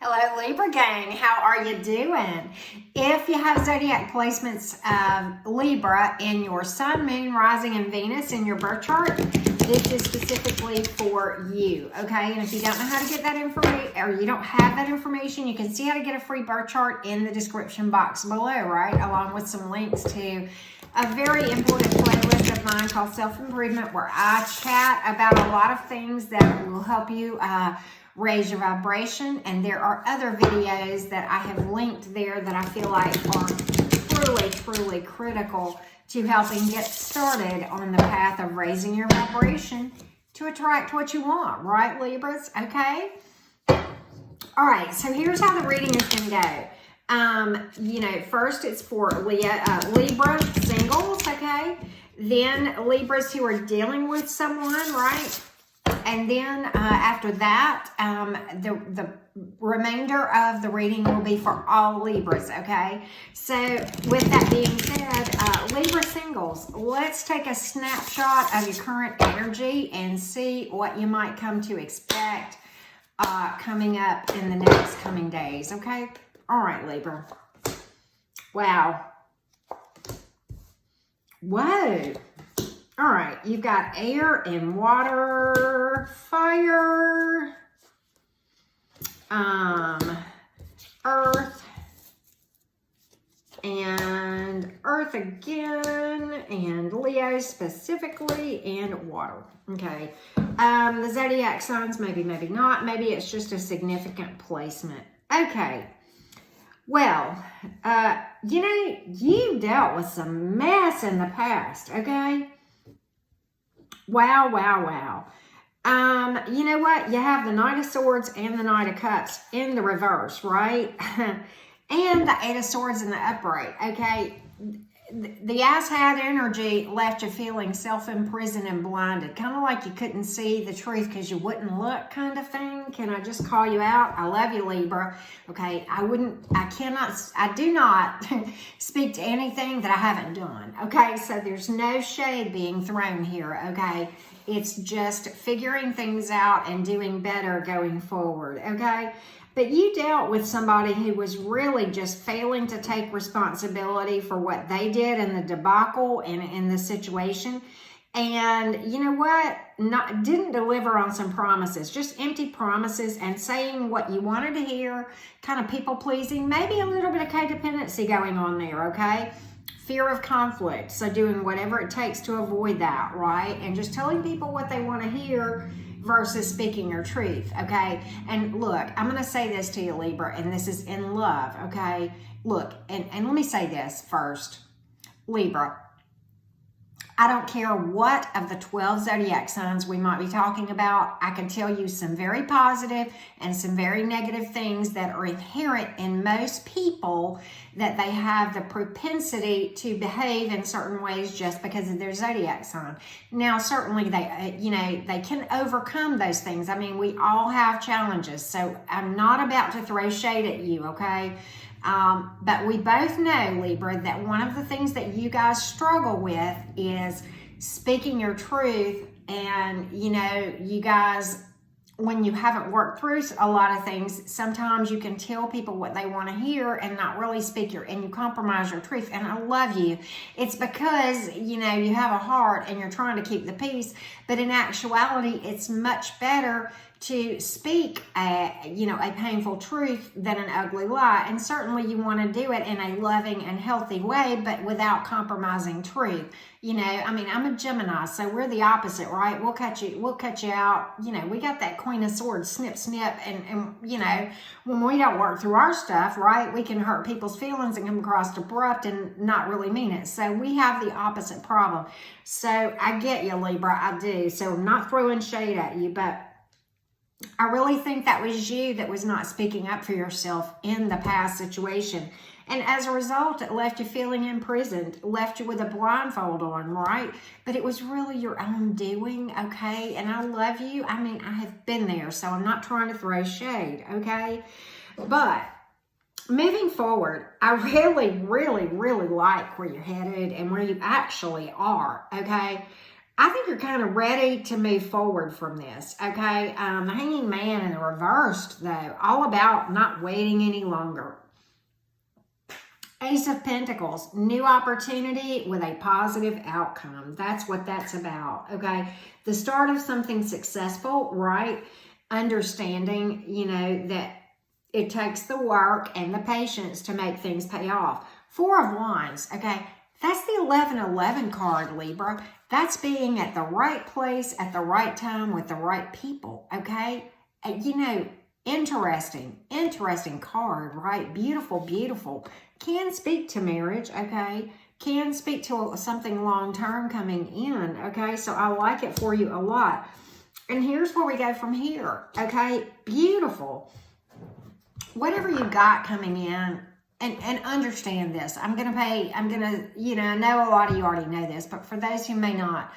Hello, Libra gang. How are you doing? If you have zodiac placements of Libra in your sun, moon, rising, and Venus in your birth chart, this is specifically for you, okay? And if you don't know how to get that information, or you don't have that information, you can see how to get a free birth chart in the description box below, right? Along with some links to a very important playlist of mine called Self-Improvement, where I chat about a lot of things that will help you raise your vibration. And there are other videos that I have linked there that I feel like are truly critical to helping get started on the path of raising your vibration to attract what you want, right, Libras? Okay? All right, so here's how the reading is going to go. First it's for Libra singles, okay? Then Libras who are dealing with someone, right? And then after that, the remainder of the reading will be for all Libras, okay? So with that being said, Libra singles, let's take a snapshot of your current energy and see what you might come to expect coming up in the next coming days, okay? All right, Libra. Wow. Whoa. All right, you've got air and water, fire, earth, and earth again, and Leo specifically, and water. Okay, the zodiac signs, maybe not. Maybe it's just a significant placement. Okay. Well, you dealt with some mess in the past, okay? Wow. You know what? You have the Knight of Swords and the Knight of Cups in the reverse, right? And the Eight of Swords in the upright, okay? The asshat energy left you feeling self-imprisoned and blinded, kind of like you couldn't see the truth because you wouldn't look kind of thing. Can I just call you out? I love you, Libra. Okay, I do not speak to anything that I haven't done. Okay, so there's no shade being thrown here, okay? It's just figuring things out and doing better going forward, okay? But you dealt with somebody who was really just failing to take responsibility for what they did in the debacle and in the situation. And you know what? Didn't deliver on some promises, just empty promises and saying what you wanted to hear, kind of people pleasing, maybe a little bit of codependency going on there, okay? Fear of conflict. So doing whatever it takes to avoid that, right? And just telling people what they want to hear versus speaking your truth, okay? And look, I'm going to say this to you, Libra, and this is in love, okay? Look, and let me say this first. Libra, I don't care what of the 12 zodiac signs we might be talking about. I can tell you some very positive and some very negative things that are inherent in most people, that they have the propensity to behave in certain ways just because of their zodiac sign. Now, certainly they can overcome those things. I mean, we all have challenges, so I'm not about to throw shade at you, okay? But we both know, Libra, that one of the things that you guys struggle with is speaking your truth. And, you guys, when you haven't worked through a lot of things, sometimes you can tell people what they want to hear and not really speak and you compromise your truth. And I love you. It's because, you have a heart and you're trying to keep the peace. But in actuality, it's much better to speak a painful truth than an ugly lie. And certainly you want to do it in a loving and healthy way, but without compromising truth. I'm a Gemini, so we're the opposite, right? We'll cut you out. We got that Queen of Swords, snip, and when we don't work through our stuff, right, we can hurt people's feelings and come across abrupt and not really mean it. So we have the opposite problem. So I get you, Libra, I do. So I'm not throwing shade at you, but I really think that was you that was not speaking up for yourself in the past situation. And as a result, it left you feeling imprisoned, left you with a blindfold on, right? But it was really your own doing, okay? And I love you. I mean, I have been there, so I'm not trying to throw shade, okay? But moving forward, I really like where you're headed and where you actually are, okay? I think you're kind of ready to move forward from this, okay? The Hanging Man in the reversed, though, all about not waiting any longer. Ace of Pentacles, new opportunity with a positive outcome. That's what that's about, okay? The start of something successful, right? Understanding, you know, that it takes the work and the patience to make things pay off. Four of Wands, okay? That's the 1111 card, Libra. That's being at the right place at the right time with the right people, okay? You know, interesting card, right? Beautiful, beautiful. Can speak to marriage, okay? Can speak to something long-term coming in, okay? So I like it for you a lot. And here's where we go from here, okay? Beautiful. Whatever you got coming in, and understand this. You know, I know a lot of you already know this, but for those who may not,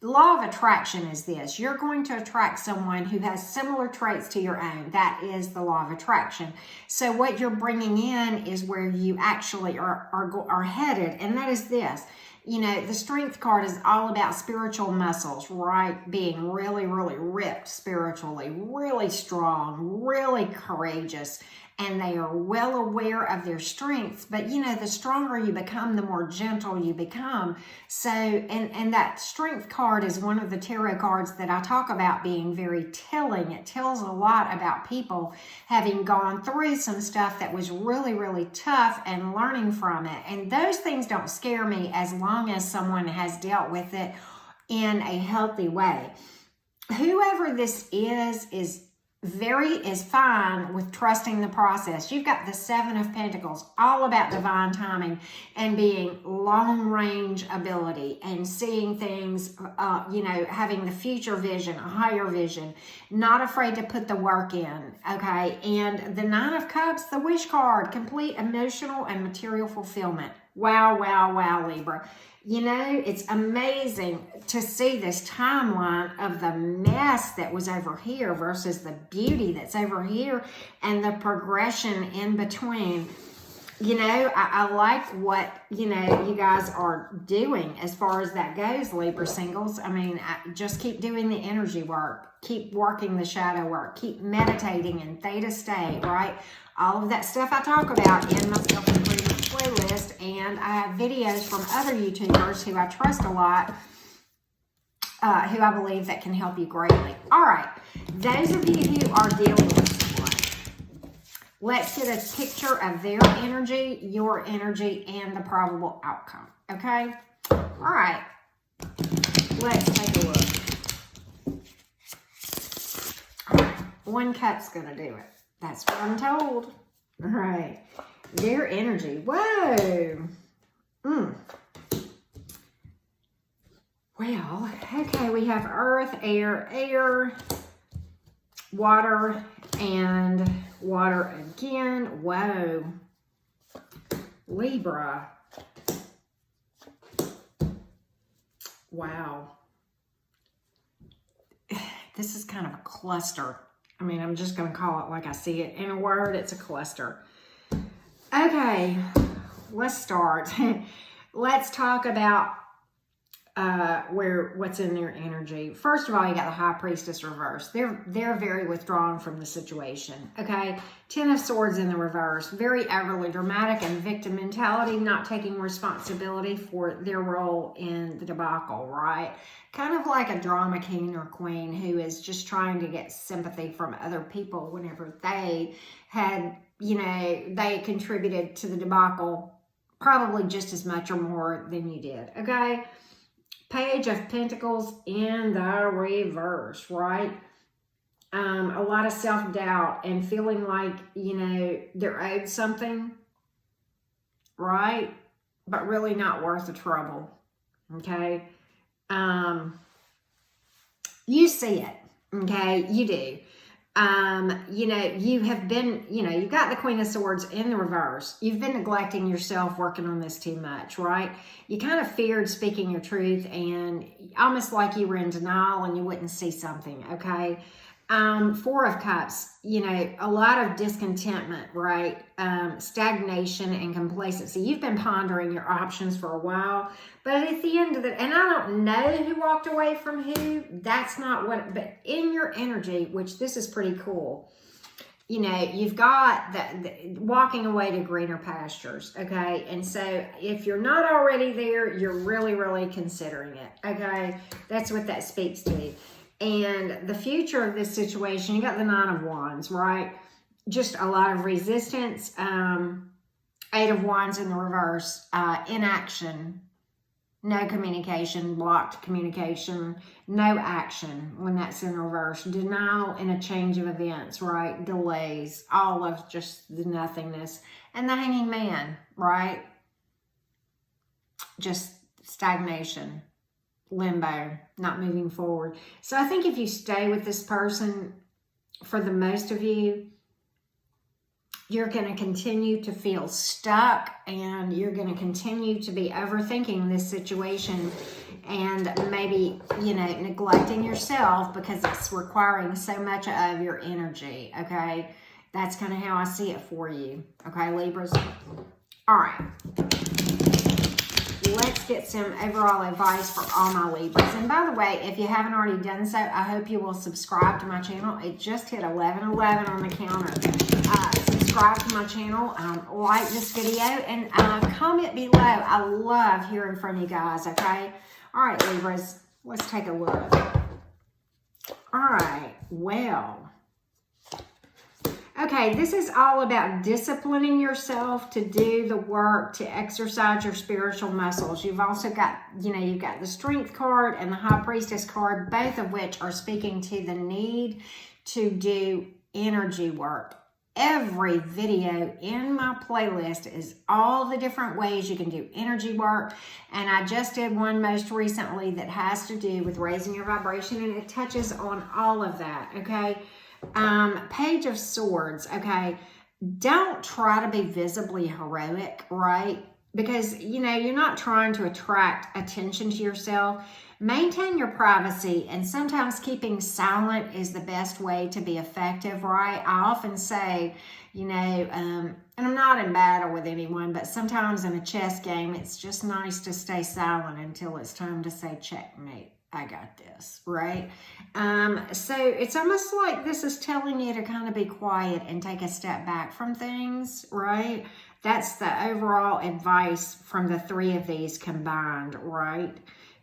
the law of attraction is this. You're going to attract someone who has similar traits to your own. That is the law of attraction. So what you're bringing in is where you actually are headed, and that is this. You know, the Strength card is all about spiritual muscles, right? Being really, really ripped spiritually, really strong, really courageous, and they are well aware of their strengths. But, you know, the stronger you become, the more gentle you become. So, and that Strength card is one of the tarot cards that I talk about being very telling. It tells a lot about people having gone through some stuff that was really, really tough and learning from it. And those things don't scare me as long as someone has dealt with it in a healthy way. Whoever this is fine with trusting the process. You've got the Seven of Pentacles, all about divine timing and being long range ability and seeing things, you know, having the future vision, a higher vision, not afraid to put the work in, okay? And the Nine of Cups, the Wish card, complete emotional and material fulfillment. Wow, wow, wow, Libra. You know, it's amazing to see this timeline of the mess that was over here versus the beauty that's over here and the progression in between. You know, I like what, you know, you guys are doing as far as that goes, Libra singles. I mean, just keep doing the energy work. Keep working the shadow work. Keep meditating in theta state, right? All of that stuff I talk about in my self-improvement playlist, and I have videos from other YouTubers who I trust a lot, who I believe that can help you greatly. All right, those of you who are dealing with someone, let's get a picture of their energy, your energy, and the probable outcome, okay? All right, let's take a look. All right, one cup's gonna do it. That's what I'm told. All right. Their energy. Whoa. Well, okay, we have earth, air, water, and water again. Whoa. Libra. Wow. This is kind of a cluster. I mean, I'm just going to call it like I see it. In a word, it's a cluster. Okay, let's start. Let's talk about what's in their energy. First of all, you got the High Priestess reverse. They're very withdrawn from the situation. Okay, Ten of Swords in the reverse. Very overly dramatic and victim mentality, not taking responsibility for their role in the debacle, right? Kind of like a drama king or queen who is just trying to get sympathy from other people whenever they had, you know, they contributed to the debacle probably just as much or more than you did, okay? Page of Pentacles in the reverse, right? A lot of self-doubt and feeling like, you know, they're owed something, right? But really not worth the trouble, okay? You see it, okay? You do. You know, you have been, you know, you've got the Queen of Swords in the reverse. You've been neglecting yourself, working on this too much, right? You kind of feared speaking your truth and almost like you were in denial and you wouldn't see something, okay? Four of Cups, you know, a lot of discontentment, right? Stagnation and complacency. You've been pondering your options for a while, but at the end of it, and I don't know who walked away from who, that's not what, but in your energy, which this is pretty cool, you know, you've got the walking away to greener pastures, okay? And so if you're not already there, you're really, really considering it, okay? That's what that speaks to. And the future of this situation, you got the Nine of Wands, right? Just a lot of resistance. Eight of Wands in the reverse. Inaction. No communication. Blocked communication. No action when that's in reverse. Denial and a change of events, right? Delays. All of just the nothingness. And the Hanging Man, right? Just stagnation. Limbo, not moving forward. So I think if you stay with this person, for the most of you, you're going to continue to feel stuck, and you're going to continue to be overthinking this situation, and maybe, you know, neglecting yourself because it's requiring so much of your energy, okay? That's kind of how I see it for you, okay, Libras? All right. Let's get some overall advice for all my Libras. And by the way, if you haven't already done so, I hope you will subscribe to my channel. It just hit 11:11 on the counter. Subscribe to my channel, like this video, and comment below. I love hearing from you guys, okay? All right, Libras, let's take a look. All right, well... Okay, this is all about disciplining yourself to do the work, to exercise your spiritual muscles. You've also got, you know, you've got the Strength card and the High Priestess card, both of which are speaking to the need to do energy work. Every video in my playlist is all the different ways you can do energy work. And I just did one most recently that has to do with raising your vibration, and it touches on all of that, okay? Page of Swords, okay? Don't try to be visibly heroic, right? Because, you know, you're not trying to attract attention to yourself. Maintain your privacy, and sometimes keeping silent is the best way to be effective, right? I often say, you know, and I'm not in battle with anyone, but sometimes in a chess game, it's just nice to stay silent until it's time to say checkmate. I got this, right? So it's almost like this is telling you to kind of be quiet and take a step back from things, right? That's the overall advice from the three of these combined, right?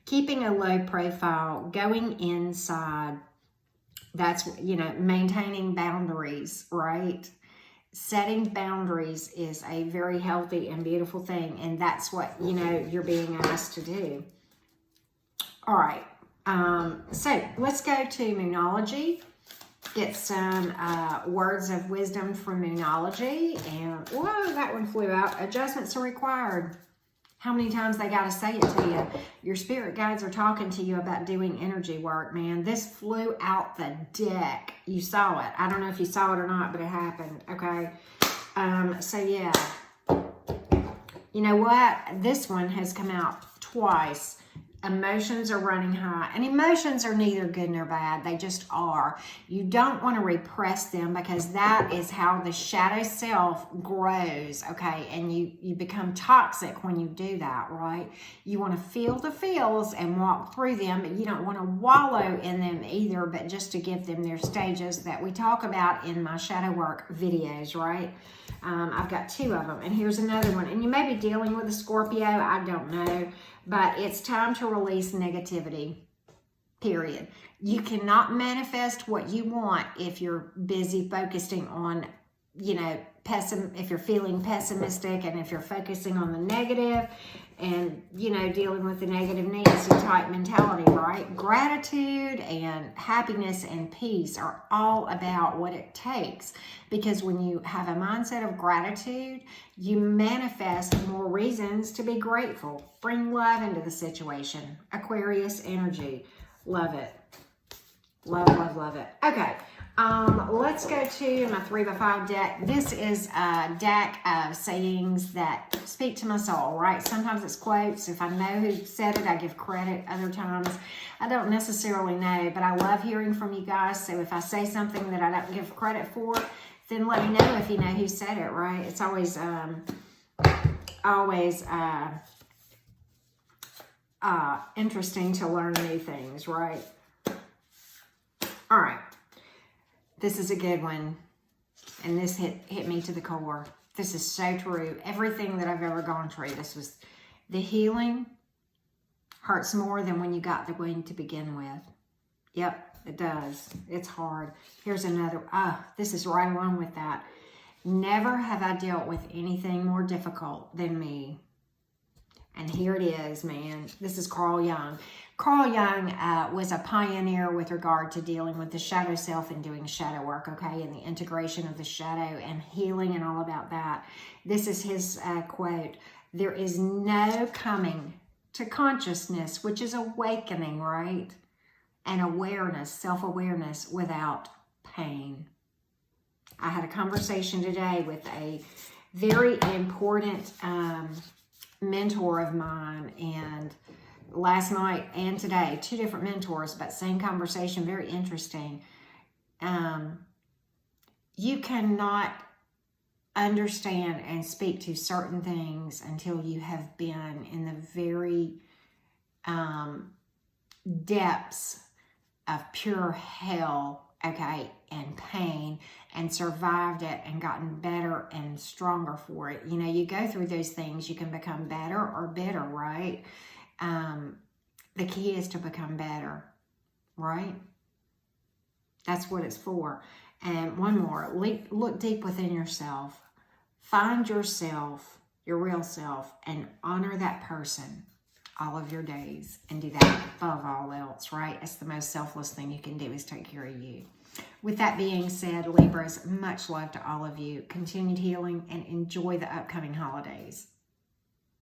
Keeping a low profile, going inside, that's, you know, maintaining boundaries, right? Setting boundaries is a very healthy and beautiful thing, and that's what, you know, you're being asked to do. All right. So let's go to Moonology, get some words of wisdom from Moonology. And whoa, that one flew out. Adjustments are required. How many times they got to say it to you? Your spirit guides are talking to you about doing energy work, man. This flew out the deck. You saw it. I don't know if you saw it or not, but it happened, okay? So yeah. You know what? This one has come out twice. Emotions are running high, and emotions are neither good nor bad. They just are. You don't want to repress them, because that is how the shadow self grows, okay? And you become toxic when you do that, right? You want to feel the feels and walk through them, but you don't want to wallow in them either, but just to give them their stages that we talk about in my shadow work videos, right? I've got two of them, and here's another one. And you may be dealing with a Scorpio, I don't know, but it's time to release negativity, period. You cannot manifest what you want if you're busy focusing on, you know, if you're feeling pessimistic, and if you're focusing on the negative and, you know, dealing with the negative Nancy type mentality, right? Gratitude and happiness and peace are all about what it takes, because when you have a mindset of gratitude, you manifest more reasons to be grateful. Bring love into the situation. Aquarius energy. Love it. Love, love, love it. Okay. Let's go to my 3x5 deck. This is a deck of sayings that speak to my soul, right? Sometimes it's quotes. If I know who said it, I give credit. Other times, I don't necessarily know, but I love hearing from you guys. So if I say something that I don't give credit for, then let me know if you know who said it, right? It's always, interesting to learn new things, right? All right. This is a good one, and this hit me to the core. This is so true. Everything that I've ever gone through, this was the healing hurts more than when you got the wound to begin with. Yep, it does. It's hard. Here's another. This is right along with that. Never have I dealt with anything more difficult than me. And here it is, man. This is Carl Jung. Carl Jung was a pioneer with regard to dealing with the shadow self and doing shadow work, okay, and the integration of the shadow and healing and all about that. This is his quote. There is no coming to consciousness, which is awakening, right? And awareness, self-awareness without pain. I had a conversation today with a very important mentor of mine, and last night and today, two different mentors, but same conversation, very interesting. You cannot understand and speak to certain things until you have been in the very depths of pure hell, okay, and pain, and survived it and gotten better and stronger for it. You know, you go through those things, you can become better or bitter, right? The key is to become better, right? That's what it's for. And one more, look deep within yourself. Find yourself, your real self, and honor that person all of your days, and do that above all else, right? It's the most selfless thing you can do, is take care of you. With that being said, Libras, much love to all of you. Continued healing, and enjoy the upcoming holidays.